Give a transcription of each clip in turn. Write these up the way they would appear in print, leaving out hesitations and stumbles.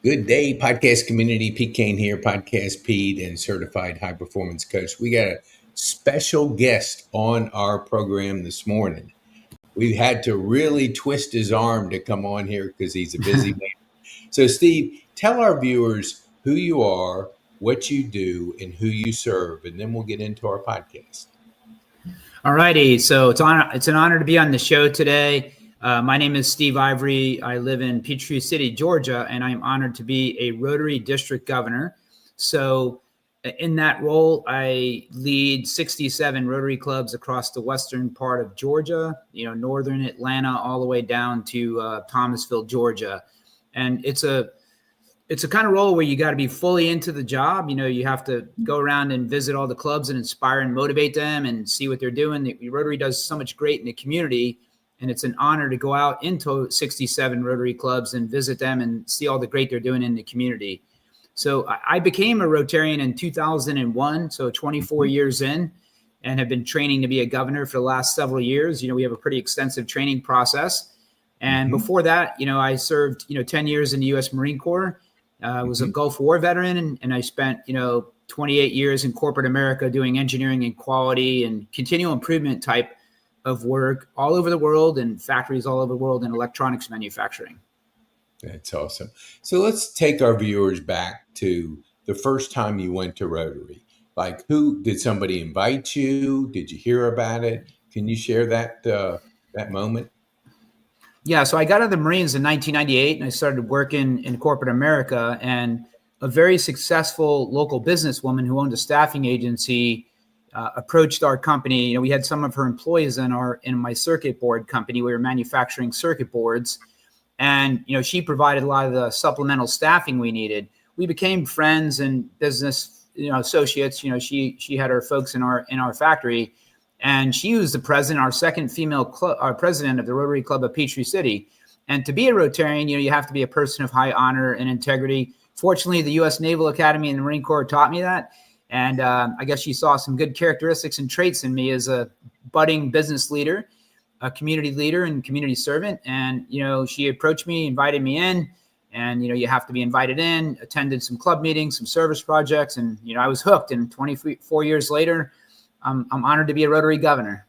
Good day, podcast community. Pete Kane here, podcast Pete and certified high performance coach. We got a special guest on our program this morning. We had to really twist his arm to come on here because he's a busy man. So, Steve, tell our viewers who you are, what you do, and who you serve, and then we'll get into our podcast. All righty. So it's an honor to be on the show today. My name is Steve Ivory. I live in Peachtree City, Georgia, and I'm honored to be a Rotary District Governor. So in that role, I lead 67 Rotary clubs across the western part of Georgia, northern Atlanta, all the way down to Thomasville, Georgia. And it's a kind of role where you got to be fully into the job. You have to go around and visit all the clubs and inspire and motivate them and see what they're doing. The Rotary does so much great in the community, and it's an honor to go out into 67 Rotary clubs and visit them and see all the great they're doing in the community. So I became a Rotarian in 2001, so 24 years in, and have been training to be a governor for the last several years. We have a pretty extensive training process. And before that, I served, 10 years in the U.S. Marine Corps. I was a Gulf War veteran, and I spent, 28 years in corporate America doing engineering and quality and continual improvement type of work all over the world and factories all over the world in electronics manufacturing. That's awesome. So let's take our viewers back to the first time you went to Rotary. Like, did somebody invite you? Did you hear about it? Can you share that moment? Yeah, so I got out of the Marines in 1998, and I started working in corporate America. And a very successful local businesswoman who owned a staffing agency approached our company. We had some of her employees in my circuit board company. We were manufacturing circuit boards, and she provided a lot of the supplemental staffing we needed. We became friends and business associates. She had her folks in our factory. And she was the president, our second female president of the Rotary Club of Peachtree City. And to be a Rotarian, you have to be a person of high honor and integrity. Fortunately, the U.S. Naval Academy and the Marine Corps taught me that. And I guess she saw some good characteristics and traits in me as a budding business leader, a community leader and community servant. And, she approached me, invited me in. And, you have to be invited in, attended some club meetings, some service projects. And, I was hooked. And 24 years later, I'm honored to be a Rotary governor.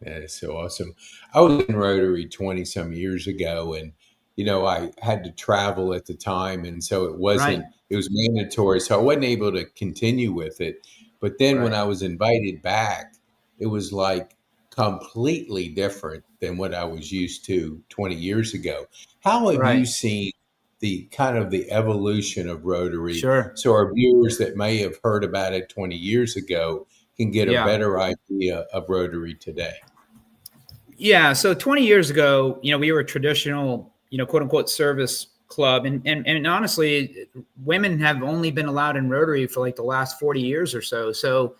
That is so awesome. I was in Rotary 20 some years ago, and I had to travel at the time, and so it was mandatory, so I wasn't able to continue with it. But then when I was invited back, it was like completely different than what I was used to 20 years ago. How have you seen the kind of the evolution of Rotary? Sure. So our viewers that may have heard about it 20 years ago can get a better idea of Rotary today. Yeah. So 20 years ago, we were a traditional, quote unquote service club. And honestly, women have only been allowed in Rotary for like the last 40 years or so. So,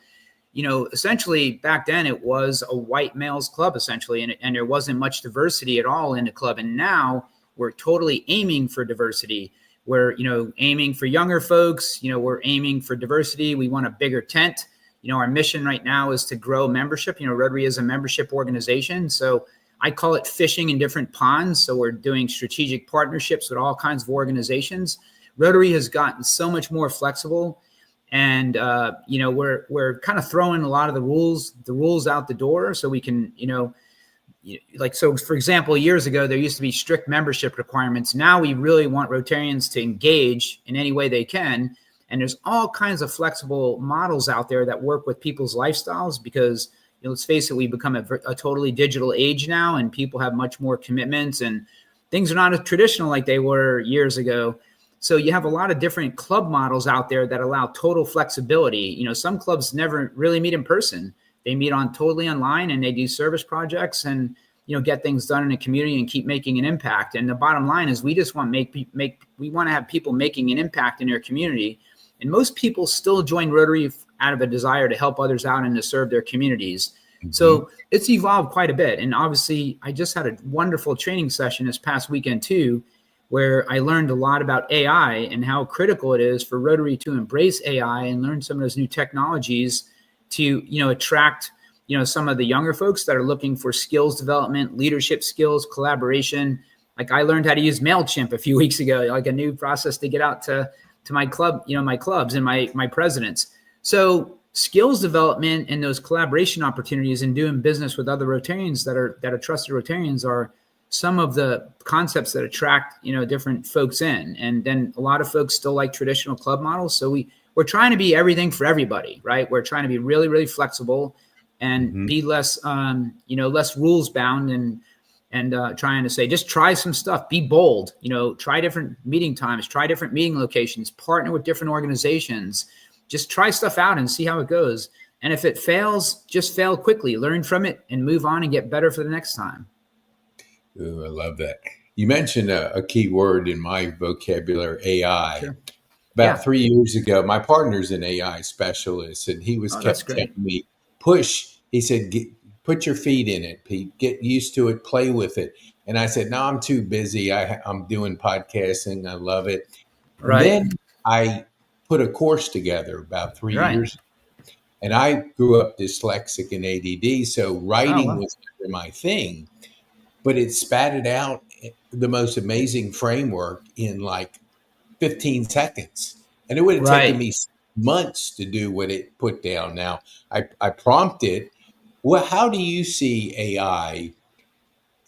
essentially back then it was a white males club essentially, and there wasn't much diversity at all in the club. And now we're totally aiming for diversity. We're, aiming for younger folks, we're aiming for diversity. We want a bigger tent. Our mission right now is to grow membership. Rotary is a membership organization. So I call it fishing in different ponds. So we're doing strategic partnerships with all kinds of organizations. Rotary has gotten so much more flexible. And, we're kind of throwing a lot of the rules out the door so we can, so for example, years ago, there used to be strict membership requirements. Now we really want Rotarians to engage in any way they can. And there's all kinds of flexible models out there that work with people's lifestyles because, let's face it, we've become a totally digital age now, and people have much more commitments, and things are not as traditional like they were years ago. So you have a lot of different club models out there that allow total flexibility. Some clubs never really meet in person. They meet totally online, and they do service projects and, get things done in the community and keep making an impact. And the bottom line is we just want we want to have people making an impact in their community. And most people still join Rotary out of a desire to help others out and to serve their communities. So it's evolved quite a bit. And obviously, I just had a wonderful training session this past weekend, too, where I learned a lot about AI and how critical it is for Rotary to embrace AI and learn some of those new technologies to, attract, some of the younger folks that are looking for skills development, leadership skills, collaboration, Like I learned how to use MailChimp a few weeks ago, like a new process to get out to my club, my clubs and my presidents. So skills development and those collaboration opportunities and doing business with other Rotarians that are trusted Rotarians are some of the concepts that attract, different folks in. And then a lot of folks still like traditional club models. So we're trying to be everything for everybody, right? We're trying to be really, really flexible and be less, less rules bound and trying to say, just try some stuff, be bold, try different meeting times, try different meeting locations, partner with different organizations, just try stuff out and see how it goes. And if it fails, just fail quickly, learn from it and move on and get better for the next time. Ooh, I love that. You mentioned a key word in my vocabulary, AI. Sure. About 3 years ago, my partner's an AI specialist, and he was kept telling me, push. He said, put your feet in it, Pete. Get used to it. Play with it. And I said, no, I'm too busy. I'm doing podcasting. I love it. Right. And then I put a course together about 3 years. And I grew up dyslexic and ADD, so writing was never my thing. But it spatted out the most amazing framework in like 15 seconds. And it would have taken me months to do what it put down. Now, I prompted, well, how do you see AI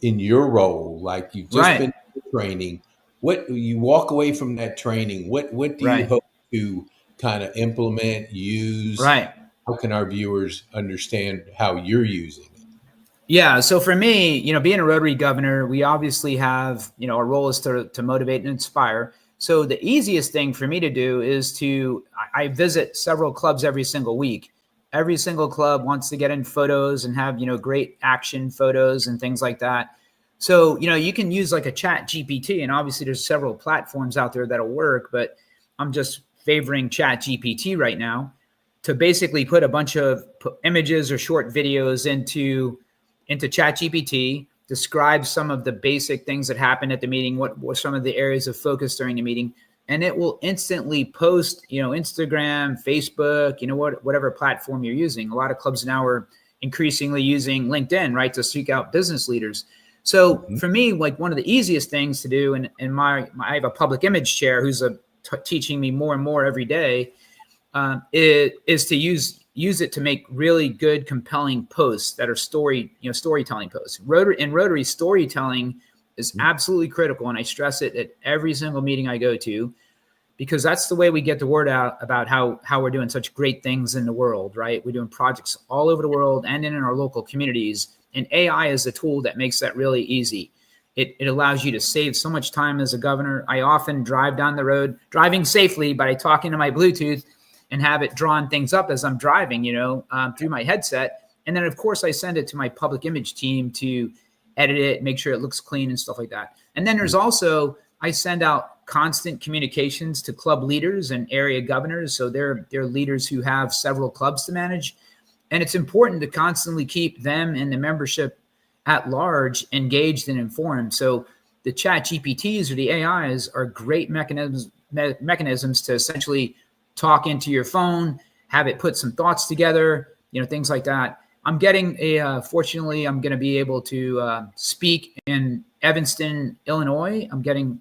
in your role? Like you've just been training. What you walk away from that training? What do you hope to kind of implement, use? How can our viewers understand how you're using it? Yeah. So for me, being a Rotary governor, we obviously have, our role is to motivate and inspire. So the easiest thing for me to do is I visit several clubs every single week. Every single club wants to get in photos and have, great action photos and things like that. So, you can use like a Chat GPT, and obviously there's several platforms out there that'll work, but I'm just favoring Chat GPT right now to basically put a bunch of images or short videos into Chat GPT, describe some of the basic things that happened at the meeting, what were some of the areas of focus during the meeting, and it will instantly post, Instagram, Facebook, whatever platform you're using. A lot of clubs now are increasingly using LinkedIn, right, to seek out business leaders. So for me, like one of the easiest things to do, and I have a public image chair who's teaching me more and more every day, is to use it to make really good, compelling posts that are storytelling posts. Rotary storytelling is absolutely critical, and I stress it at every single meeting I go to, because that's the way we get the word out about how we're doing such great things in the world, right? We're doing projects all over the world and in our local communities, and AI is a tool that makes that really easy. It allows you to save so much time as a governor. I often drive down the road, driving safely by talking to my Bluetooth, and have it drawing things up as I'm driving, through my headset. And then, of course, I send it to my public image team to edit it, make sure it looks clean and stuff like that. And then there's also, I send out constant communications to club leaders and area governors. So they're leaders who have several clubs to manage. And it's important to constantly keep them and the membership at large engaged and informed. So the Chat GPTs or the AIs are great mechanisms to essentially talk into your phone, have it put some thoughts together, things like that. I'm getting fortunately, I'm going to be able to speak in Evanston, Illinois. I'm getting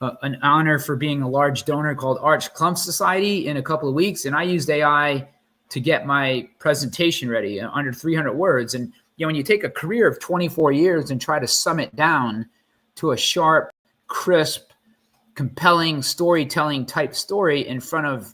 an honor for being a large donor called Arch Clump Society in a couple of weeks. And I used AI to get my presentation ready under 300 words. And, when you take a career of 24 years and try to sum it down to a sharp, crisp, compelling storytelling type story in front of,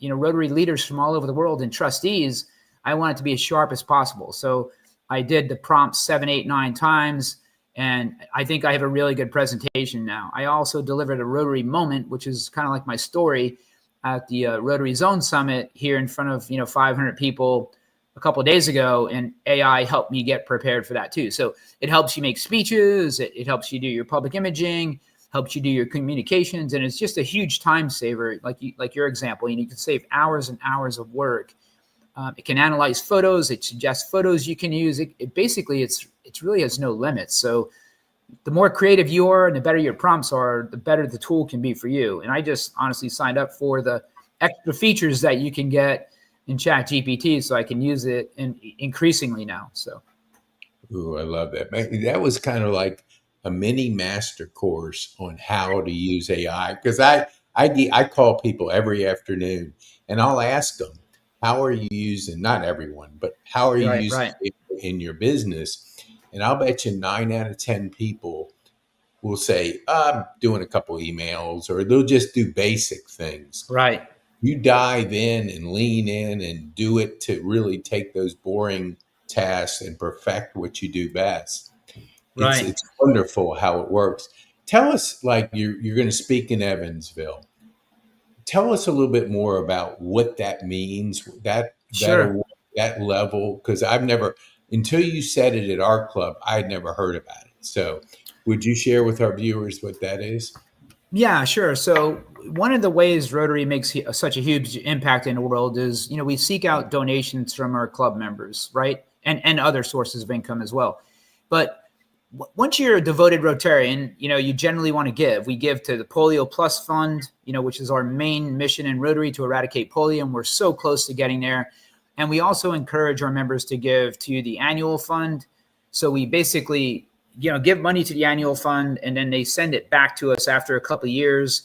Rotary leaders from all over the world and trustees, I want it to be as sharp as possible. So I did the prompt 7, 8, 9 times, and I think I have a really good presentation now. I also delivered a Rotary moment, which is kind of like my story, at the Rotary Zone Summit here in front of 500 people a couple of days ago, and AI helped me get prepared for that too. So it helps you make speeches, it helps you do your public imaging, helps you do your communications, and it's just a huge time saver. Like your example, you can save hours and hours of work. It can analyze photos. It suggests photos you can use. It basically, it's really has no limits. So the more creative you are and the better your prompts are, the better the tool can be for you. And I just honestly signed up for the extra features that you can get in Chat GPT, so I can use it increasingly now. So, Ooh, I love that. That was kind of like a mini master course on how to use AI, because I call people every afternoon and I'll ask them, how are you using, not everyone, but how are you Right, using right, it in your business? And I'll bet you 9 out of 10 people will say, I'm doing a couple emails, or they'll just do basic things. right, You dive in and lean in and do it to really take those boring tasks and perfect what you do best. It's right. it's wonderful how it works. Tell us, like you're going to speak in Evansville. Tell us a little bit more about what that means, that Sure. award, that level, because I've never, until you said it at our club, I'd never heard about it. So, would you share with our viewers what that is? Yeah, sure. So one of the ways Rotary makes such a huge impact in the world is, we seek out donations from our club members, right, and other sources of income as well. But once you're a devoted Rotarian, you generally want to give. We give to the Polio Plus Fund, which is our main mission in Rotary to eradicate polio, and we're so close to getting there. And we also encourage our members to give to the annual fund. So we basically, give money to the annual fund, and then they send it back to us after a couple of years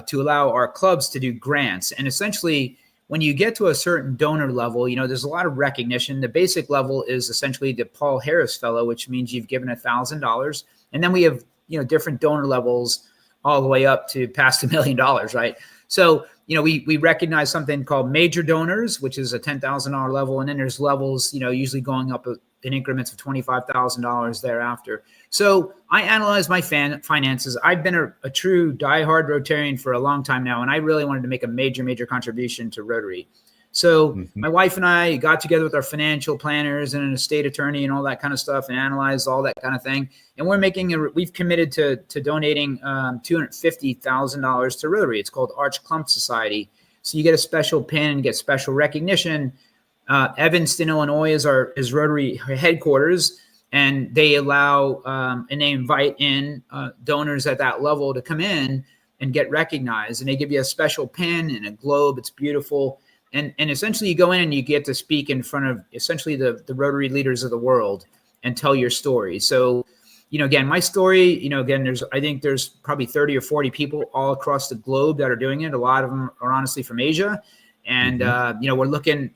to allow our clubs to do grants. And essentially, when you get to a certain donor level, there's a lot of recognition. The basic level is essentially the Paul Harris Fellow, which means you've given $1,000. And then we have, different donor levels all the way up to past $1 million, right? So, we recognize something called major donors, which is a $10,000 level. And then there's levels, usually going up in increments of $25,000 thereafter. So I analyze my finances. I've been a true diehard Rotarian for a long time now, and I really wanted to make a major, major contribution to Rotary. So Mhm. my wife and I got together with our financial planners and an estate attorney and all that kind of stuff, and analyzed all that kind of thing. And we've committed to donating $250,000 to Rotary. It's called Arch Clump Society. So you get a special pin and get special recognition. Evanston, Illinois is Rotary headquarters, and they allow and they invite in donors at that level to come in and get recognized. And they give you a special pin and a globe. It's beautiful. And essentially you go in and you get to speak in front of essentially the Rotary leaders of the world and tell your story. So, again, my story, again, I think there's probably 30 or 40 people all across the globe that are doing it. A lot of them are honestly from Asia. And, Mhm. we're looking,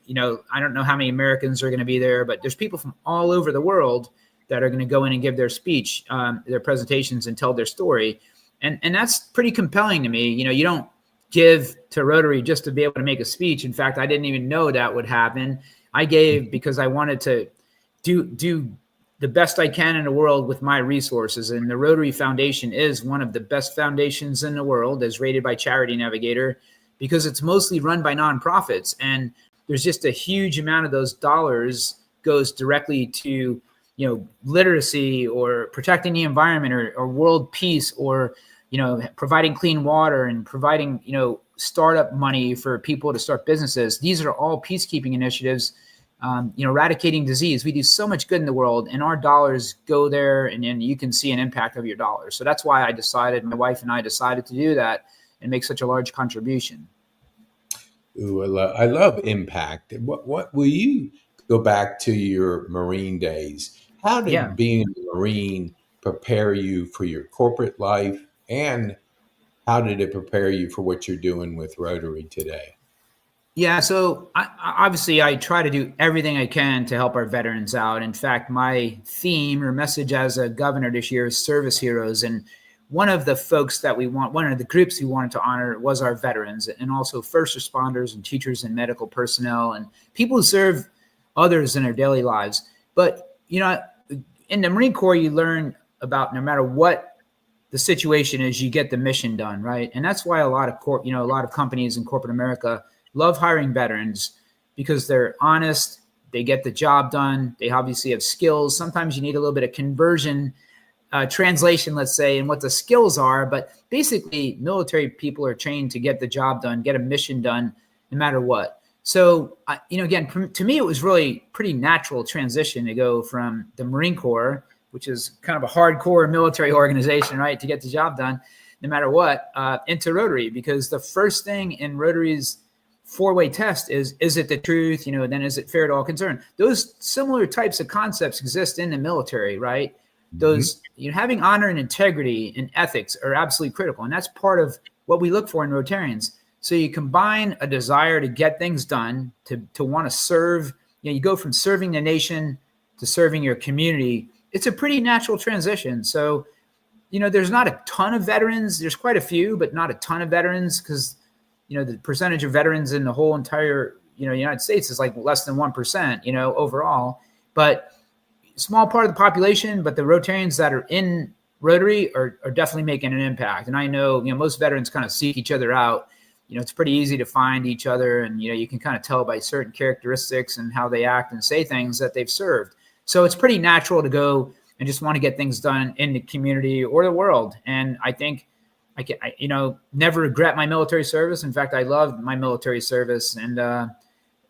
I don't know how many Americans are going to be there, but there's people from all over the world that are going to go in and give their speech, their presentations, and tell their story. And that's pretty compelling to me. You don't give to Rotary just to be able to make a speech. In fact, I didn't even know that would happen. I gave because I wanted to do the best I can in the world with my resources. And the Rotary Foundation is one of the best foundations in the world, as rated by Charity Navigator, because it's mostly run by nonprofits. And there's just a huge amount of those dollars goes directly to, literacy, or protecting the environment, or world peace, or, providing clean water, and providing, startup money for people to start businesses. These are all peacekeeping initiatives, eradicating disease. We do so much good in the world, and our dollars go there, and you can see an impact of your dollars. So that's why my wife and I decided to do that and make such a large contribution. Ooh, I love impact. What will you go back to your Marine days? How did Yeah. being a Marine prepare you for your corporate life, and how did it prepare you for what you're doing with Rotary today? Yeah, so obviously I try to do everything I can to help our veterans out. In fact, my theme or message as a governor this year is service heroes. And one of the one of the groups we wanted to honor was our veterans, and also first responders and teachers and medical personnel and people who serve others in their daily lives. But, in the Marine Corps, you learn about no matter what the situation is, you get the mission done, right? And that's why a lot of companies in corporate America love hiring veterans, because they're honest, they get the job done, they obviously have skills. Sometimes you need a little bit of conversion, translation, let's say, and what the skills are. But basically, military people are trained to get the job done, get a mission done, no matter what. So, again, to me, it was really pretty natural transition to go from the Marine Corps, which is kind of a hardcore military organization, right, to get the job done, no matter what, into Rotary. Because the first thing in Rotary's four-way test is it the truth? Then is it fair to all concerned? Those similar types of concepts exist in the military, right? Mhm. those, having honor and integrity and ethics are absolutely critical, and that's part of what we look for in Rotarians. So you combine a desire to get things done, to want to serve. You go from serving the nation to serving your community. It's a pretty natural transition. So there's not a ton of veterans. There's quite a few, but not a ton of veterans, because the percentage of veterans in the whole entire United States is like less than 1%, overall. But small part of the population, but the Rotarians that are in Rotary are definitely making an impact. And I know, most veterans kind of seek each other out. It's pretty easy to find each other, and you can kind of tell by certain characteristics and how they act and say things that they've served. So it's pretty natural to go and just want to get things done in the community or the world. And I think never regret my military service. In fact, I loved my military service, and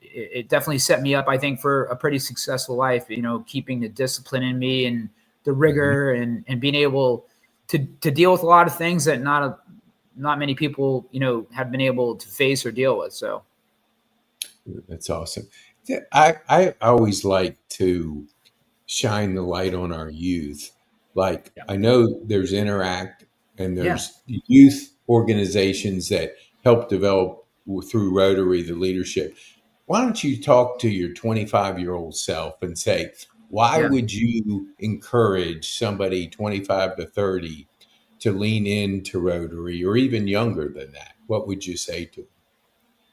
it definitely set me up, I think, for a pretty successful life, keeping the discipline in me and the Mhm. rigor, and being able to deal with a lot of things that not many people, have been able to face or deal with. So, That's awesome. Yeah, I always like to shine the light on our youth. Like, yeah. I know there's Interact and Yeah. there's youth organizations that help develop through Rotary the leadership. Why don't you talk to your 25-year-old self and say, why Yeah. would you encourage somebody 25 to 30 to lean into Rotary, or even younger than that? What would you say to them?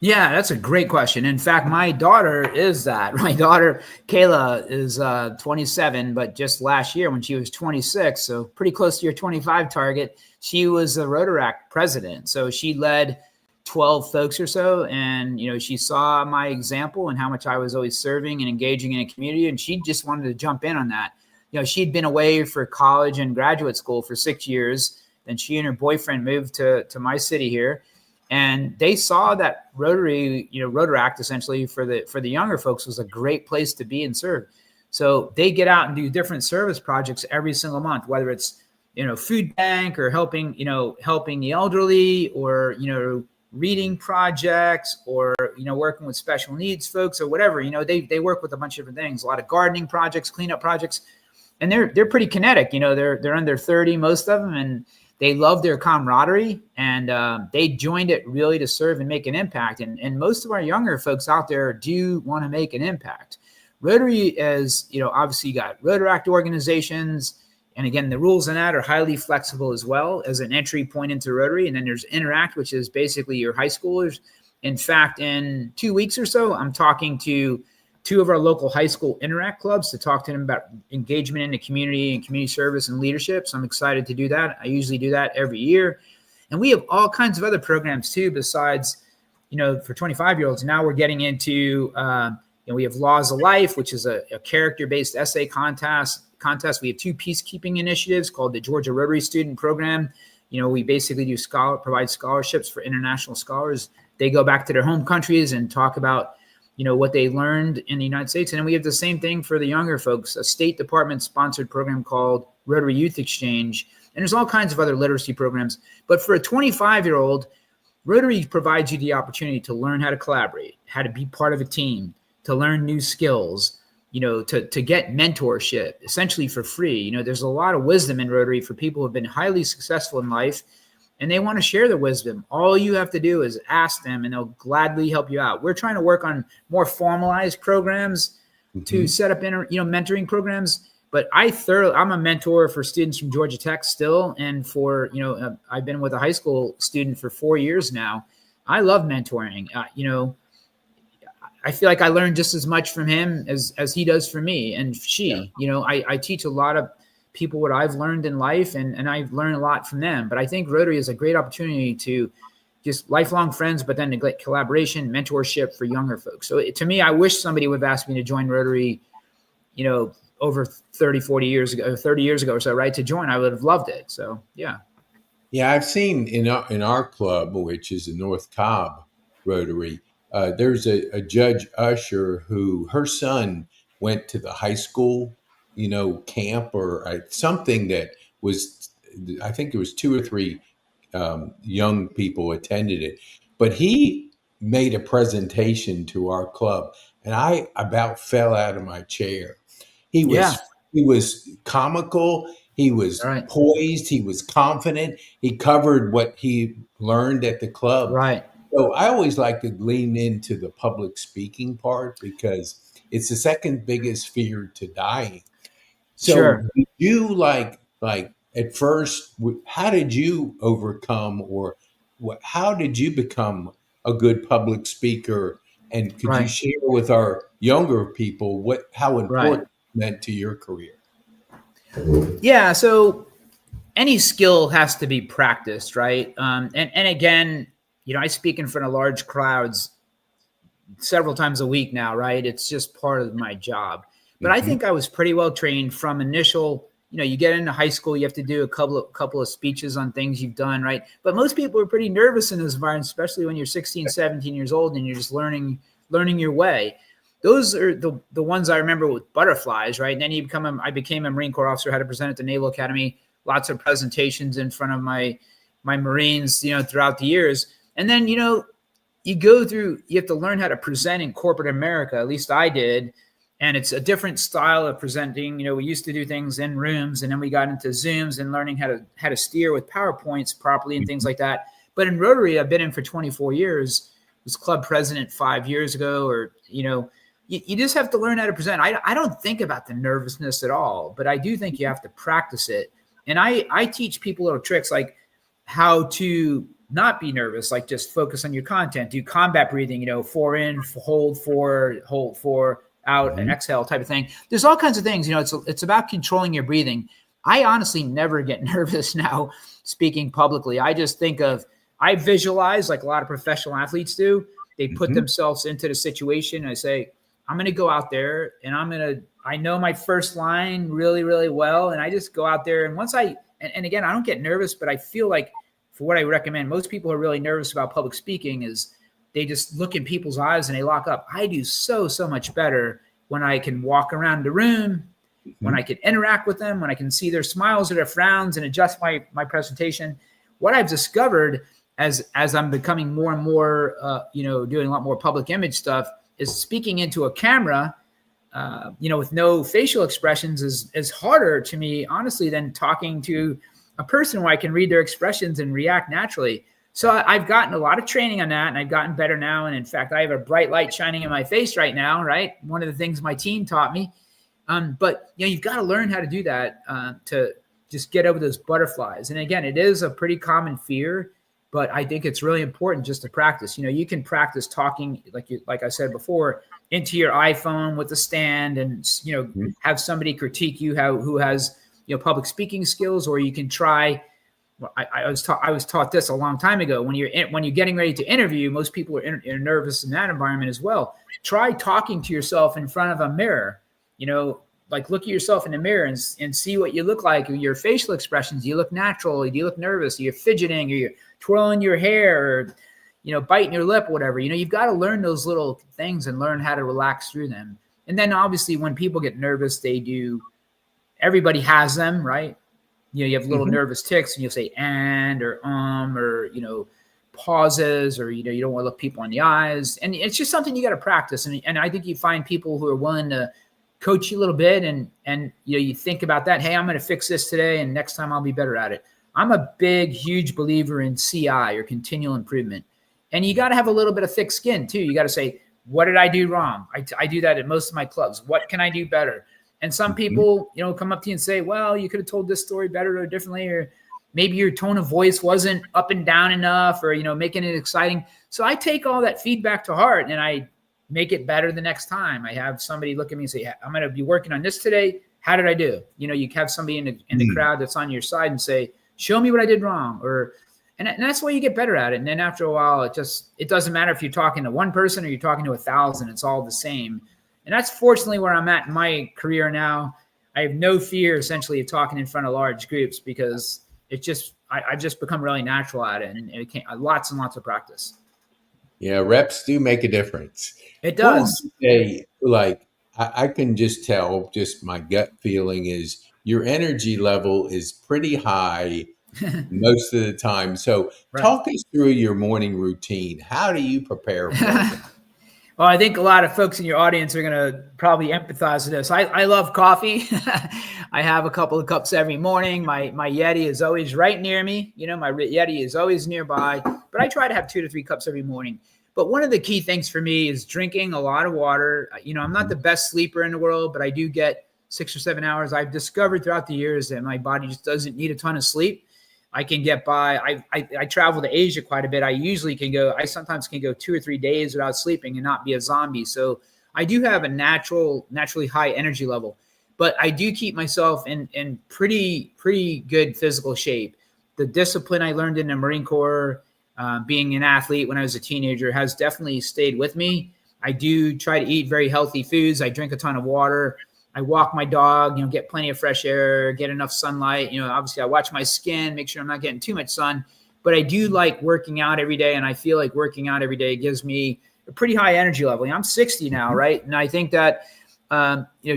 Yeah, that's a great question. In fact, my daughter is that. My daughter, Kayla, is 27, but just last year when she was 26, so pretty close to your 25 target, she was a Rotaract president. So she led 12 folks or so. And, she saw my example and how much I was always serving and engaging in a community. And she just wanted to jump in on that. She'd been away for college and graduate school for 6 years. Then she and her boyfriend moved to my city here, and they saw that Rotary, Rotaract, essentially for the younger folks, was a great place to be and serve. So they get out and do different service projects every single month, whether it's food bank, or helping the elderly, or reading projects, or working with special needs folks, or whatever. They work with a bunch of different things, a lot of gardening projects, cleanup projects, and they're pretty kinetic. They're under 30, most of them, and they love their camaraderie, and they joined it really to serve and make an impact. And most of our younger folks out there do want to make an impact. Rotary is, obviously, you got Rotaract organizations, and again, the rules in that are highly flexible as well as an entry point into Rotary. And then there's Interact, which is basically your high schoolers. In fact, in 2 weeks or so, I'm talking to two of our local high school Interact clubs to talk to them about engagement in the community and community service and leadership. So I'm excited to do that. I usually do that every year. And we have all kinds of other programs too, besides, for 25-year-olds. Now we're getting into, we have Laws of Life, which is a character-based essay contest. We have two peacekeeping initiatives called the Georgia Rotary Student Program. We basically provide scholarships for international scholars. They go back to their home countries and talk about what they learned in the United States. And then we have the same thing for the younger folks, a State Department sponsored program called Rotary Youth Exchange. And there's all kinds of other literacy programs. But for a 25-year-old, Rotary provides you the opportunity to learn how to collaborate, how to be part of a team, to learn new skills, to get mentorship essentially for free. There's a lot of wisdom in Rotary for people who have been highly successful in life, and they want to share the wisdom. All you have to do is ask them, and they'll gladly help you out. We're trying to work on more formalized programs to Mhm. set up mentoring programs. But I'm a mentor for students from Georgia Tech still, and I've been with a high school student for 4 years now. I love mentoring. I feel like I learn just as much from him as he does from me, and Yeah. she. I teach a lot of people what I've learned in life, and I've learned a lot from them. But I think Rotary is a great opportunity to just lifelong friends, but then to get collaboration, mentorship for younger folks. So to me, I wish somebody would have asked me to join Rotary, over 30, 40 years ago, 30 years ago or so, right? To join, I would have loved it. So yeah. Yeah, I've seen in our club, which is the North Cobb Rotary, there's a Judge Usher who her son went to the high school, camp, or something that was, I think it was two or three young people attended it, but he made a presentation to our club, and I about fell out of my chair. He was Yeah. he was comical, he was Right. poised, he was confident, he covered what he learned at the club. Right. So I always like to lean into the public speaking part because it's the second biggest fear to dying. So Sure. did you like at first, how did you overcome or how did you become a good public speaker? And could you Right. share with our younger people how Right. important it meant to your career? Yeah. So any skill has to be practiced, right? And again, I speak in front of large crowds several times a week now, right? It's just part of my job. But I Hmm. think I was pretty well trained from initial. You get into high school, you have to do a couple of speeches on things you've done, right? But most people are pretty nervous in those environments, especially when you're 16, 17 years old and you're just learning your way. Those are the ones I remember with butterflies, right? And then I became a Marine Corps officer, had to present at the Naval Academy, lots of presentations in front of my Marines, throughout the years. And then, you have to learn how to present in corporate America. At least I did. And it's a different style of presenting. We used to do things in rooms, and then we got into Zooms and learning how to steer with PowerPoints properly and things like that. But in Rotary, I've been in for 24 years. Was club president 5 years ago, or you just have to learn how to present. I don't think about the nervousness at all, but I do think you have to practice it. And I teach people little tricks like how to not be nervous, like just focus on your content, do combat breathing, 4 in, hold 4 out, and Hmm. exhale type of thing. There's all kinds of things, it's about controlling your breathing. I honestly never get nervous now speaking publicly. I visualize like a lot of professional athletes do. They put Hmm. themselves into the situation. I say, I'm going to go out there and I know my first line really, really well. And I just go out there. And and again, I don't get nervous, but I feel like for what I recommend, most people who are really nervous about public speaking is they just look in people's eyes and they lock up. I do so much better when I can walk around the room, when I can interact with them, when I can see their smiles or their frowns and adjust my presentation. What I've discovered as I'm becoming more and more, doing a lot more public image stuff, is speaking into a camera, with no facial expressions is harder to me, honestly, than talking to a person where I can read their expressions and react naturally. So I've gotten a lot of training on that, and I've gotten better now. And in fact, I have a bright light shining in my face right now, right? One of the things my team taught me. But you've got to learn how to do that to just get over those butterflies. And again, it is a pretty common fear, but I think it's really important just to practice. You can practice talking, like I said before, into your iPhone with a stand, and have somebody critique you who has public speaking skills, or you can try. Well, I was taught this a long time ago. When you're getting ready to interview, most people are nervous in that environment as well. Try talking to yourself in front of a mirror. Like look at yourself in the mirror and see what you look like. Your facial expressions. Do you look natural? Do you look nervous? Are you fidgeting? Are you twirling your hair? Or, biting your lip, whatever. You've got to learn those little things and learn how to relax through them. And then obviously when people get nervous, everybody has them, right? You have little Hmm. nervous ticks and you'll say and or or pauses, or you don't want to look people in the eyes. And it's just something you got to practice. And I think you find people who are willing to coach you a little bit, and you think about that. Hey, I'm going to fix this today, and next time I'll be better at it. I'm a big, huge believer in CI, or continual improvement. And you got to have a little bit of thick skin too. You got to say, what did I do wrong? I do that at most of my clubs. What can I do better? And some Hmm. people, come up to you and say, well, you could have told this story better or differently, or maybe your tone of voice wasn't up and down enough, or, making it exciting. So I take all that feedback to heart and I make it better the next time. I have somebody look at me and say, I'm going to be working on this today. How did I do? You have somebody in the crowd that's on your side and say, show me what I did wrong. And that's why you get better at it. And then after a while, it doesn't matter if you're talking to one person or you're talking to 1,000, it's all the same. And that's fortunately where I'm at in my career now. I have no fear essentially of talking in front of large groups, because I've just become really natural at it, and it can't, lots and lots of practice. Yeah, reps do make a difference. It What would does. you say? Like, I can just tell, just my gut feeling is your energy level is pretty high most of the time. So, Right. talk us through your morning routine. How do you prepare for a day? Well, I think a lot of folks in your audience are going to probably empathize with this. I love coffee. I have a couple of cups every morning. My Yeti is always right near me. My Yeti is always nearby, but I try to have 2 to 3 cups every morning. But one of the key things for me is drinking a lot of water. I'm not the best sleeper in the world, but I do get 6 or 7 hours. I've discovered throughout the years that my body just doesn't need a ton of sleep. I can get by. I travel to Asia quite a bit. I sometimes can go 2 or 3 days without sleeping and not be a zombie. So I do have a naturally high energy level, but I do keep myself in pretty good physical shape. The discipline I learned in the Marine Corps, being an athlete when I was a teenager, has definitely stayed with me. I do try to eat very healthy foods. I drink a ton of water. I walk my dog, get plenty of fresh air, get enough sunlight. Obviously I watch my skin, make sure I'm not getting too much sun, but I do like working out every day. And I feel like working out every day gives me a pretty high energy level. I'm 60 now, right? And I think that,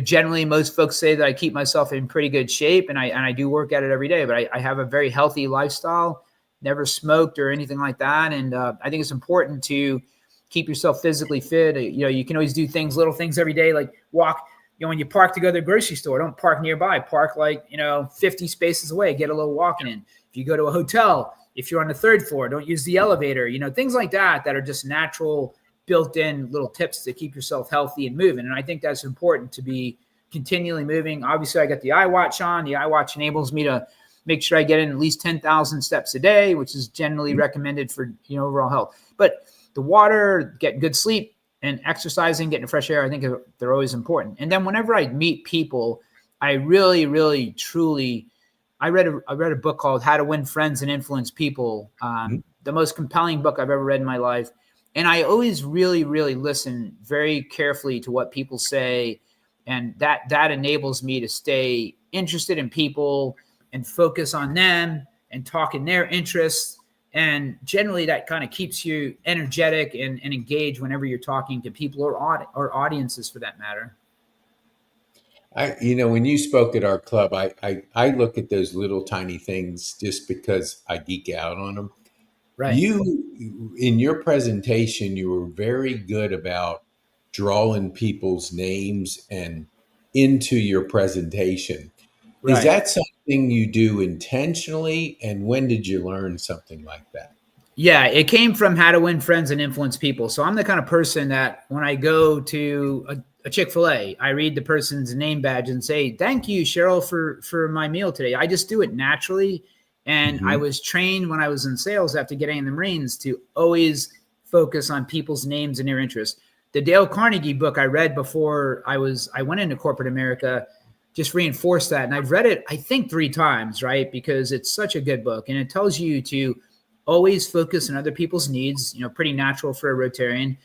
generally most folks say that I keep myself in pretty good shape, and I do work at it every day, but I have a very healthy lifestyle, never smoked or anything like that. And I think it's important to keep yourself physically fit. You can always do little things every day, like walk. When you park to go to the grocery store, don't park nearby. Park 50 spaces away. Get a little walking in. If you go to a hotel, if you're on the third floor, don't use the elevator. Things like that are just natural, built-in little tips to keep yourself healthy and moving. And I think that's important, to be continually moving. Obviously, I got the iWatch on. The iWatch enables me to make sure I get in at least 10,000 steps a day, which is generally recommended for overall health. But the water, get good sleep, and exercising, getting fresh air, I think they're always important. And then whenever I meet people, I really, really, truly, I read a book called How to Win Friends and Influence People, the most compelling book I've ever read in my life. And I always really, really listen very carefully to what people say. And that enables me to stay interested in people and focus on them and talk in their interests. And generally that kind of keeps you energetic and engaged whenever you're talking to people or audiences for that matter. When you spoke at our club, I look at those little tiny things just because I geek out on them. Right. In your presentation, you were very good about drawing people's names and into your presentation. Right. Is that something you do intentionally? And when did you learn something like that? Yeah, it came from How to Win Friends and Influence People. So I'm the kind of person that when I go to a Chick-fil-A, I read the person's name badge and say, "Thank you, Cheryl, for my meal today." I just do it naturally. And I was trained when I was in sales after getting in the Marines to always focus on people's names and their interests. The Dale Carnegie book I read before I went into corporate America just reinforced that. And I've read it, I think, 3 times, right? Because it's such a good book. And it tells you to always focus on other people's needs, pretty natural for a Rotarian.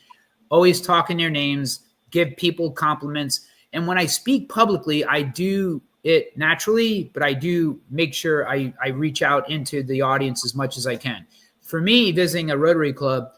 Always talk in their names, give people compliments. And when I speak publicly, I do it naturally, but I do make sure I reach out into the audience as much as I can. For me, visiting a Rotary Club,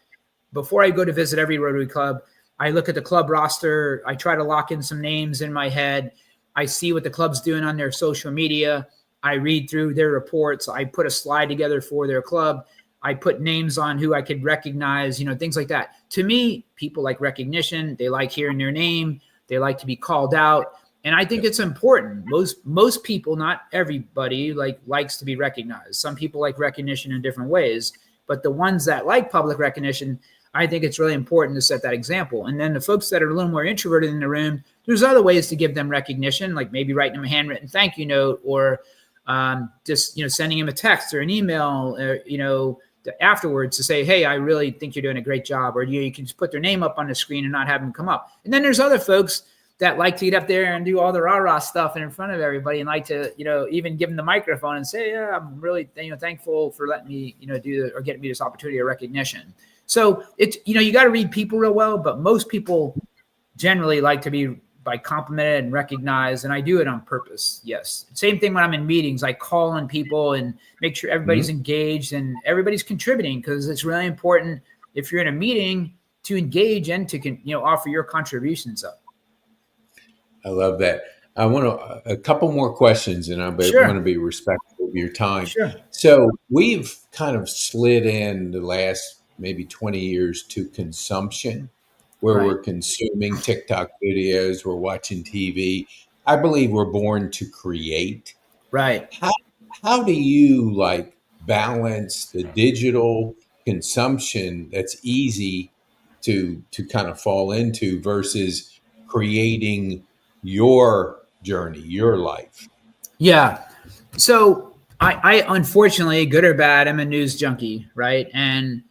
before I go to visit every Rotary Club, I look at the club roster. I try to lock in some names in my head. I see what the club's doing on their social media. I read through their reports. I put a slide together for their club. I put names on who I could recognize, things like that. To me, people like recognition. They like hearing their name. They like to be called out. And I think it's important. Most people, not everybody, likes to be recognized. Some people like recognition in different ways. But the ones that like public recognition, I think it's really important to set that example. And then the folks that are a little more introverted in the room, there's other ways to give them recognition, like maybe writing them a handwritten thank you note, or just sending them a text or an email, afterwards to say, "Hey, I really think you're doing a great job," or you can just put their name up on the screen and not have them come up. And then there's other folks that like to get up there and do all the rah-rah stuff in front of everybody, and like to, even give them the microphone and say, "Yeah, I'm really, thankful for letting me, do or getting me this opportunity of recognition." So it's, you got to read people real well, but most people generally like to be complimented and recognized, and I do it on purpose. Yes. Same thing when I'm in meetings. I call on people and make sure everybody's engaged and everybody's contributing, because it's really important if you're in a meeting to engage and to offer your contributions up. I love that. I want a couple more questions, and I want to be respectful of your time. Sure. So we've kind of slid in the last maybe 20 years to consumption. where Right. we're consuming TikTok videos, we're watching TV. I believe we're born to create. Right. How how do you like balance the digital consumption that's easy to kind of fall into versus creating your journey, your life? Yeah. So I unfortunately, good or bad, I'm a news junkie, right? And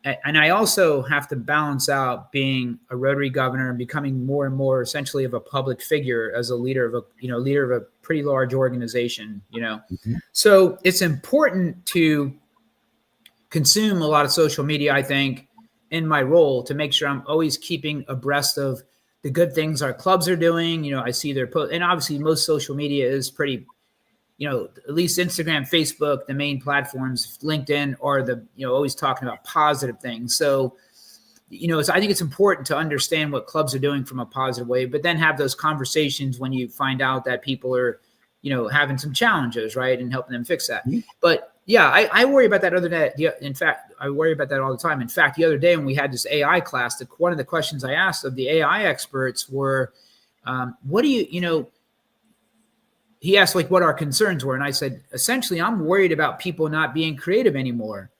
I also have to balance out being a Rotary governor and becoming more and more essentially of a public figure as a leader of a pretty large organization. Mhm. So it's important to consume a lot of social media, I think, in my role to make sure I'm always keeping abreast of the good things our clubs are doing. I see their post, and obviously most social media is pretty, at least Instagram, Facebook, the main platforms, LinkedIn are always talking about positive things. So, I think it's important to understand what clubs are doing from a positive way, but then have those conversations when you find out that people are, having some challenges, right, and helping them fix that. Mhm. But yeah, I worry about that other day. Yeah, in fact, I worry about that all the time. In fact, the other day when we had this AI class, one of the questions I asked of the AI experts were, what do he asked like what our concerns were, and I said essentially I'm worried about people not being creative anymore.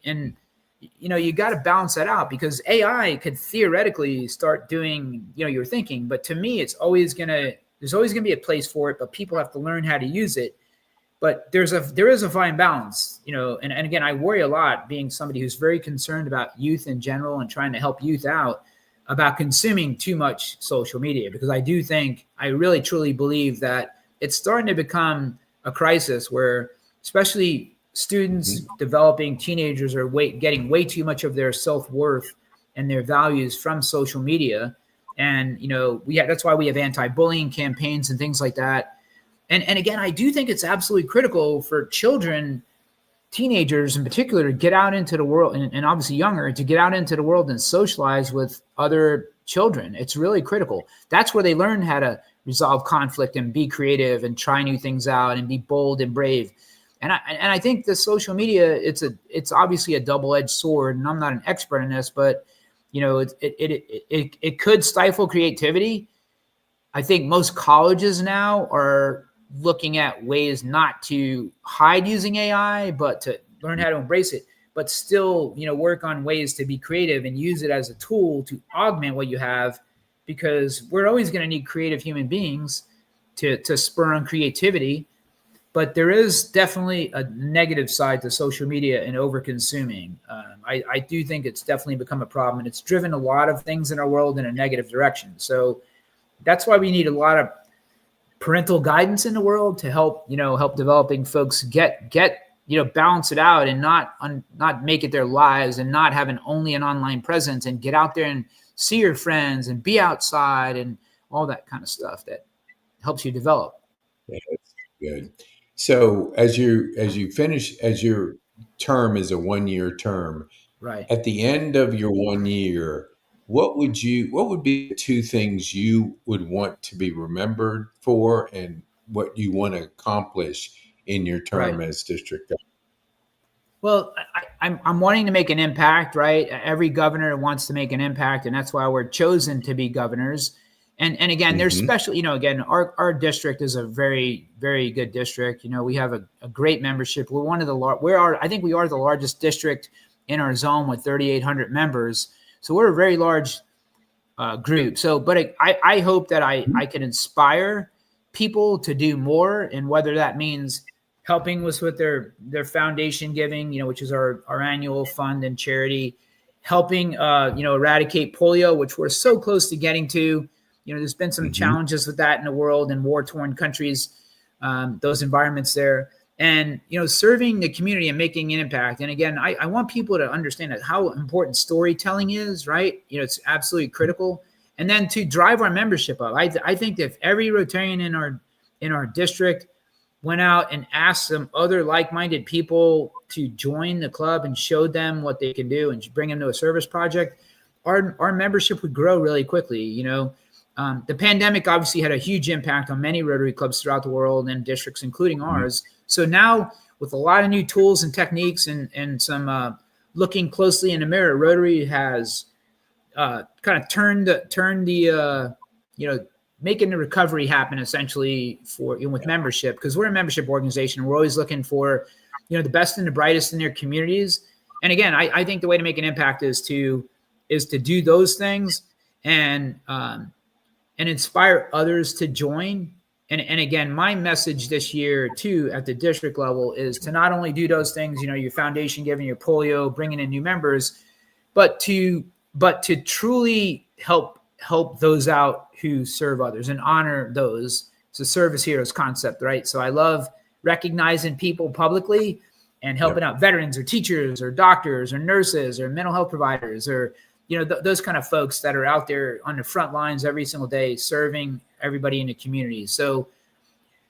And you got to balance that out because AI could theoretically start doing your thinking, but to me there's always gonna be a place for it, but people have to learn how to use it. But there is a fine balance, and again, I worry a lot being somebody who's very concerned about youth in general and trying to help youth out about consuming too much social media, because I really truly believe that it's starting to become a crisis where especially students, Mhm. developing teenagers are getting way too much of their self-worth and their values from social media. And that's why we have anti-bullying campaigns and things like that. And again, I do think it's absolutely critical for children, teenagers in particular, to get out into the world, and obviously younger, to get out into the world and socialize with other children. It's really critical. That's where they learn how to resolve conflict and be creative and try new things out and be bold and brave. And I think the social media, it's obviously a double-edged sword, and I'm not an expert in this, but it could stifle creativity. I think most colleges now are looking at ways not to hide using AI, but to learn how to embrace it, but still, work on ways to be creative and use it as a tool to augment what you have, because we're always going to need creative human beings to spur on creativity. But there is definitely a negative side to social media and over consuming. I do think it's definitely become a problem, and it's driven a lot of things in our world in a negative direction. So that's why we need a lot of parental guidance in the world to help developing folks get balance it out and not make it their lives and not have only an online presence, and get out there and see your friends and be outside and all that kind of stuff that helps you develop. Yeah, that's good. So as you finish, as your term is a 1 year term, Right. at the end of your 1 year, what would be the two things you would want to be remembered for, and what you want to accomplish in your Right. term as district governor? Well, I'm wanting to make an impact, right? Every governor wants to make an impact, and that's why we're chosen to be governors. And again, there's Hmm. special, again, our district is a very, very good district. We have a great membership. We're one of the I think we are the largest district in our zone with 3,800 members. So we're a very large group. So, but I hope that I can inspire people to do more, and whether that means helping us with their foundation giving, which is our annual fund and charity, helping eradicate polio, which we're so close to getting to. There's been some Hmm. challenges with that in the world and war torn countries, those environments there. And serving the community and making an impact. And again, I want people to understand that how important storytelling is, right? It's absolutely critical. And then to drive our membership up. I think that if every Rotarian in our district went out and asked some other like-minded people to join the club and showed them what they can do and bring them to a service project, our membership would grow really quickly. The pandemic obviously had a huge impact on many Rotary clubs throughout the world and districts, including ours. So now, with a lot of new tools and techniques and some looking closely in the mirror, Rotary has kind of turn the making the recovery happen essentially for with membership, because we're a membership organization. We're always looking for the best and the brightest in their communities. And again, I think the way to make an impact is to do those things and inspire others to join. And again, my message this year too at the district level is to not only do those things, your foundation giving, your polio, bringing in new members, but to truly help those out who serve others and honor those. It's a service heroes concept, right? So I love recognizing people publicly and helping out veterans or teachers or doctors or nurses or mental health providers or those kind of folks that are out there on the front lines every single day serving everybody in the community. So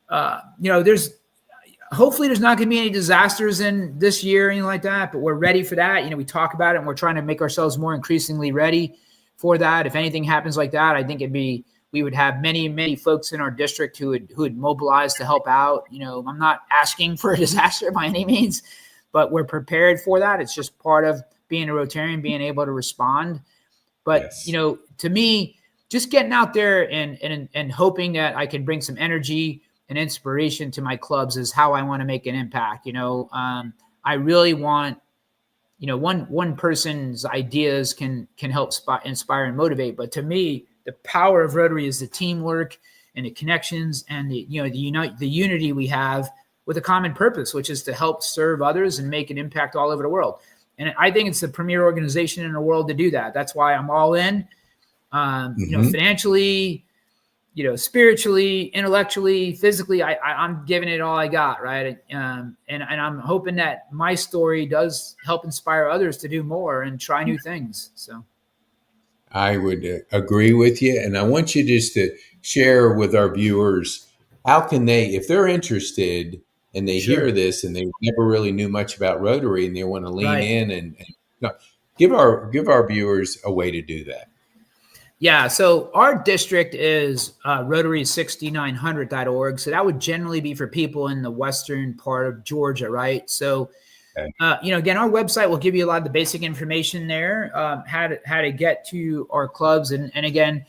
hopefully there's not going to be any disasters in this year or anything like that, but we're ready for that. We talk about it and we're trying to make ourselves more increasingly ready for that. If anything happens like that, I think we would have many folks in our district who would mobilize to help out. I'm not asking for a disaster by any means, but we're prepared for that. It's just part of being a Rotarian, being able to respond. But, to me, just getting out there and hoping that I can bring some energy and inspiration to my clubs is how I want to make an impact. I really want, one person's ideas can help inspire and motivate. But to me, the power of Rotary is the teamwork and the connections and the unity we have with a common purpose, which is to help serve others and make an impact all over the world. And I think it's the premier organization in the world to do that. That's why I'm all in, financially, spiritually, intellectually, physically. I'm giving it all I got. Right. And I'm hoping that my story does help inspire others to do more and try new things. So I would agree with you. And I want you just to share with our viewers, how can they, if they're interested and they hear this and they never really knew much about Rotary and they want to lean in and give our viewers a way to do that. Yeah. So our district is Rotary6900.org. So that would generally be for people in the western part of Georgia, right? So, again, our website will give you a lot of the basic information there, how to get to our clubs. And again,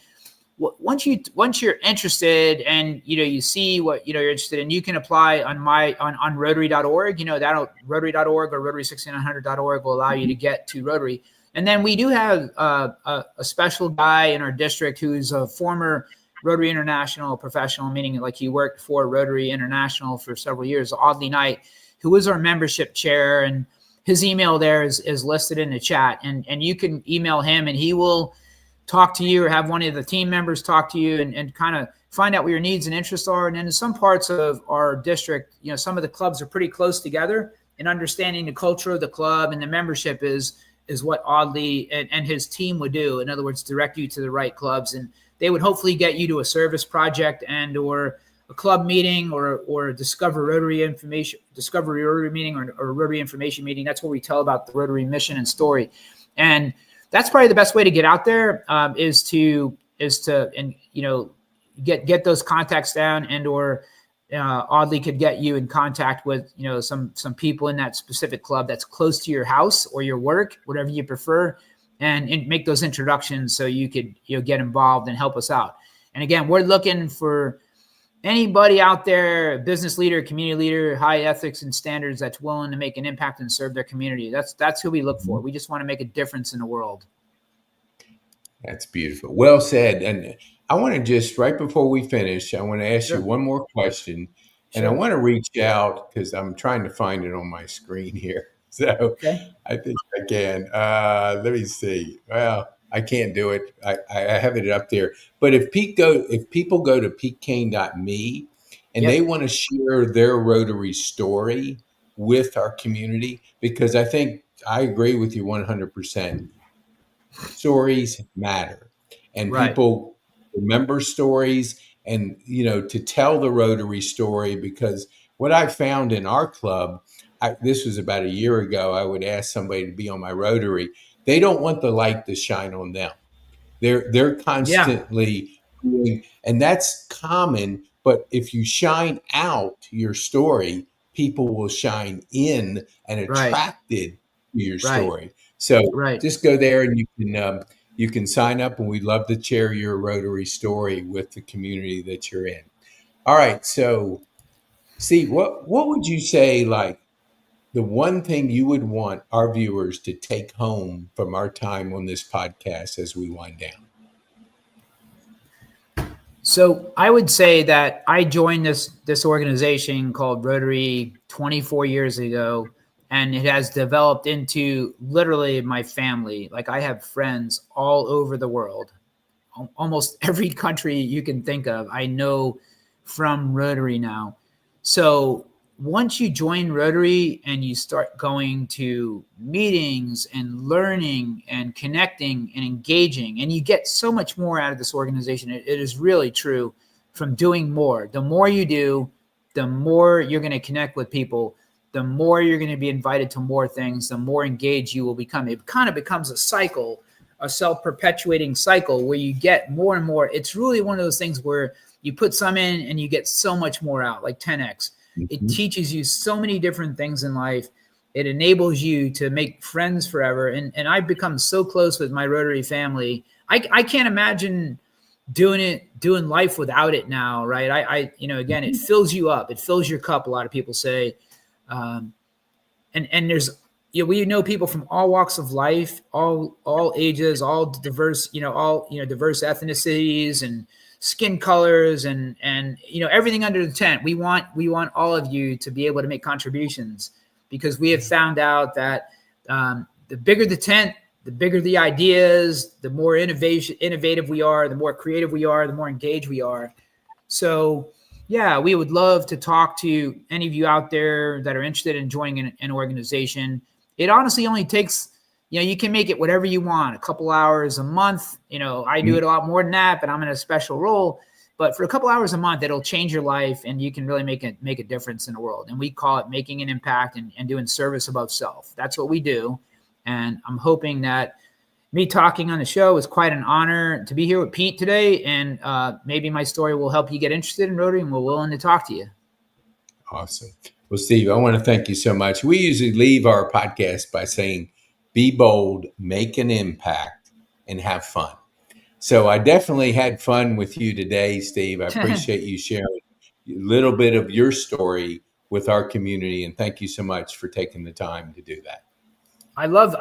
once you're interested and you see what you're interested in, you can apply on Rotary.org. That'll Rotary.org or Rotary6900.org will allow you to get to Rotary. And then we do have a special guy in our district who's a former Rotary International professional, meaning like he worked for Rotary International for several years, Audley Knight, who is our membership chair, and his email there is listed in the chat. And you can email him and he will talk to you or have one of the team members talk to you and kind of find out what your needs and interests are. And then in some parts of our district, some of the clubs are pretty close together, and understanding the culture of the club and the membership is what Audley and his team would do. In other words, direct you to the right clubs, and they would hopefully get you to a service project and or a club meeting or a Discover Rotary meeting or a Rotary information meeting. That's where we tell about the Rotary mission and story. And that's probably the best way to get out there, is to get those contacts down, and or Audley could get you in contact with some people in that specific club that's close to your house or your work, whatever you prefer, and make those introductions so you could get involved and help us out. And again, we're looking for anybody out there, business leader, community leader, high ethics and standards, that's willing to make an impact and serve their community. That's who we look for. We just want to make a difference in the world. That's beautiful. Well said. And I want to just, right before we finish, I want to ask you one more question. And I want to reach out because I'm trying to find it on my screen here. So I think I can. Let me see. Well, I can't do it. I have it up there. But if people go to PeteKane.me and they want to share their Rotary story with our community, because I think I agree with you 100%. Stories matter, and people remember stories, and to tell the Rotary story. Because what I found in our club, this was about a year ago, I would ask somebody to be on my Rotary. They don't want the light to shine on them. They're constantly doing, and that's common. But if you shine out your story, people will shine in and attracted to your story. So just go there and you can You can sign up, and we'd love to share your Rotary story with the community that you're in. All right. So, Steve, what would you say, like, the one thing you would want our viewers to take home from our time on this podcast as we wind down? So I would say that I joined this organization called Rotary 24 years ago, and it has developed into literally my family. Like, I have friends all over the world, almost every country you can think of, I know from Rotary now. So once you join Rotary and you start going to meetings and learning and connecting and engaging, and you get so much more out of this organization, it is really true, from doing more. The more you do, the more you're going to connect with people, the more you're going to be invited to more things, the more engaged you will become. It kind of becomes a cycle, a self-perpetuating cycle where you get more and more. It's really one of those things where you put some in and you get so much more out, like 10x. It Mm-hmm. teaches you so many different things in life. It enables you to make friends forever. And I've become so close with my Rotary family. I can't imagine doing life without it now, right? Again, it fills you up. It fills your cup, a lot of people say. Um, and there's, we know people from all walks of life, all ages, all diverse, diverse ethnicities and skin colors, and everything under the tent. We want all of you to be able to make contributions, because we have found out that the bigger the tent, the bigger the ideas, the more innovative we are, the more creative we are, the more engaged we are. So, yeah, we would love to talk to any of you out there that are interested in joining an organization. It honestly only takes, you can make it whatever you want, a couple hours a month. I do it a lot more than that, but I'm in a special role. But for a couple hours a month, it'll change your life, and you can really make a difference in the world. And we call it making an impact and doing service above self. That's what we do. And I'm hoping that me talking on the show is quite an honor to be here with Pete today. And maybe my story will help you get interested in Rotary, and we're willing to talk to you. Awesome. Well, Steve, I want to thank you so much. We usually leave our podcast by saying, be bold, make an impact, and have fun. So I definitely had fun with you today, Steve. I appreciate you sharing a little bit of your story with our community. And thank you so much for taking the time to do that. I love